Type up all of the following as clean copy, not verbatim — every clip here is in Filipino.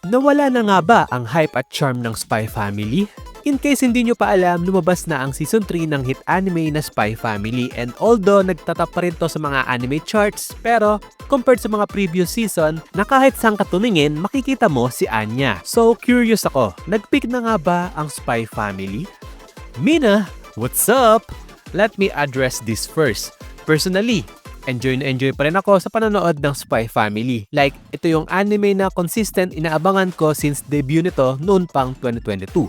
Nawala na nga ba ang hype at charm ng Spy Family? In case hindi nyo pa alam, lumabas na ang Season 3 ng hit anime na Spy Family, and although nagtatap pa rin to sa mga anime charts, pero compared sa mga previous season, na kahit saan ka tumingin, makikita mo si Anya. So curious ako, nag-pick na nga ba ang Spy Family? Mina, what's up? Let me address this first. Personally, enjoy na enjoy pa rin ako sa panonood ng Spy Family. Like, ito yung anime na consistent inaabangan ko since debut nito noon pang 2022.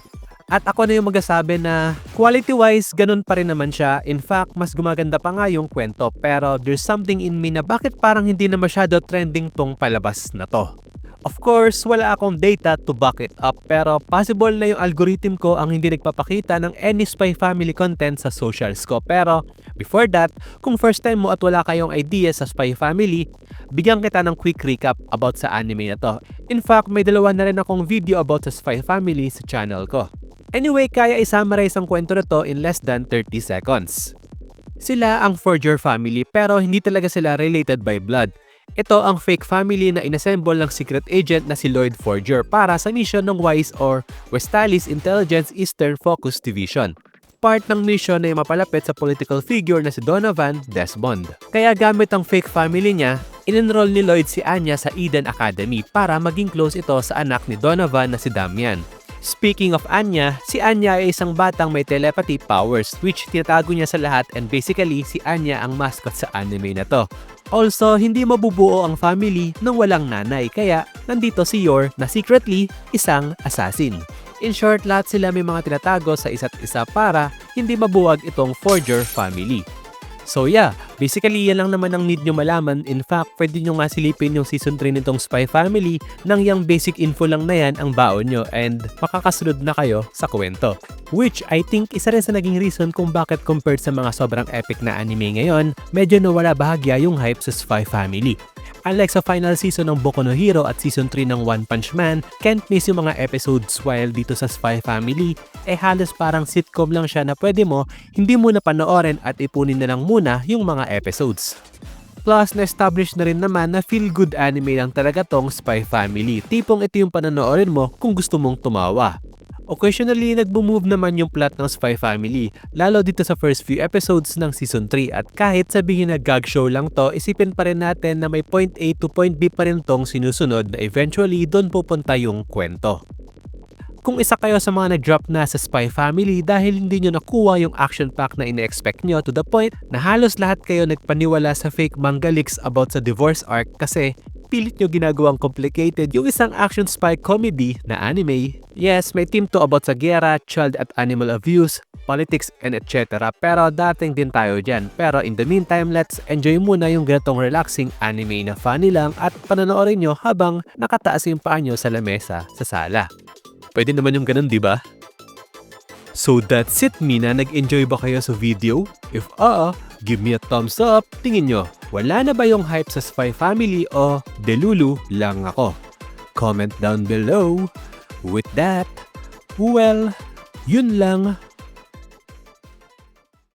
At ako na yung magsasabi na quality-wise, ganun pa rin naman siya. In fact, mas gumaganda pa nga yung kwento. Pero there's something in me na bakit parang hindi na masyado trending tong palabas na to. Of course, wala akong data to back it up, pero possible na yung algorithm ko ang hindi nagpapakita ng any Spy Family content sa socials ko. Pero before that, kung first time mo at wala kayong idea sa Spy Family, bigyan kita ng quick recap about sa anime na to. In fact, may dalawa na rin akong video about sa Spy Family sa channel ko. Anyway, kaya i-summarize ang kwento na to in less than 30 seconds. Sila ang Forger family, pero hindi talaga sila related by blood. Ito ang fake family na inassemble ng secret agent na si Lloyd Forger para sa mission ng WISE or Westalis Intelligence Eastern Focus Division. Part ng mission ay mapalapit sa political figure na si Donovan Desmond. Kaya gamit ang fake family niya, in-enroll ni Lloyd si Anya sa Eden Academy para maging close ito sa anak ni Donovan na si Damian. Speaking of Anya, si Anya ay isang batang may telepathy powers which tinatago niya sa lahat, and basically si Anya ang mascot sa anime na to. Also, hindi mabubuo ang family nang walang nanay, kaya nandito si Yor na secretly isang assassin. In short, lahat sila may mga tinatago sa isa't isa para hindi mabuwag itong Forger family. So yeah, basically yan lang naman ang need nyo malaman. In fact, pwede nyo nga silipin yung season 3 nitong Spy Family nang yung basic info lang na yan ang baon nyo, and makakasunod na kayo sa kwento. Which I think isa rin sa naging reason kung bakit compared sa mga sobrang epic na anime ngayon, medyo nawala bahagya yung hype sa Spy Family. Unlike sa final season ng Boku no Hero at season 3 ng One Punch Man, can't miss yung mga episodes, while dito sa Spy Family, halos parang sitcom lang siya na pwede mo hindi muna panoorin at ipunin na lang muna yung mga episodes. Plus, na-establish na rin naman na feel-good anime lang talaga tong Spy Family. Tipong ito yung panonoorin mo kung gusto mong tumawa. Occasionally, nagbo-move naman yung plot ng Spy Family, lalo dito sa first few episodes ng Season 3, at kahit sabihin na gag show lang to, isipin pa rin natin na may point A to point B pa rin tong sinusunod na eventually doon pupunta yung kwento. Kung isa kayo sa mga nag-drop na sa Spy Family dahil hindi nyo nakuha yung action pack na ina-expect nyo, to the point na halos lahat kayo nagpaniwala sa fake manga leaks about sa divorce arc kasi pilit nyo ginagawang complicated yung isang action spy comedy na anime. Yes, may team to about sa gera, child at animal abuse, politics, and etc. Pero dating din tayo dyan. Pero in the meantime, let's enjoy muna yung ganitong relaxing anime na funny lang at panonoorin nyo habang nakataas yung paa nyo sa lamesa sa sala. Pwede naman yung ganun, di ba? So that's it, Mina. Nag-enjoy ba kayo sa video? If give me a thumbs up. Tingin nyo, wala na ba yung hype sa Spy Family o delulu lang ako? Comment down below. With that, well, yun lang.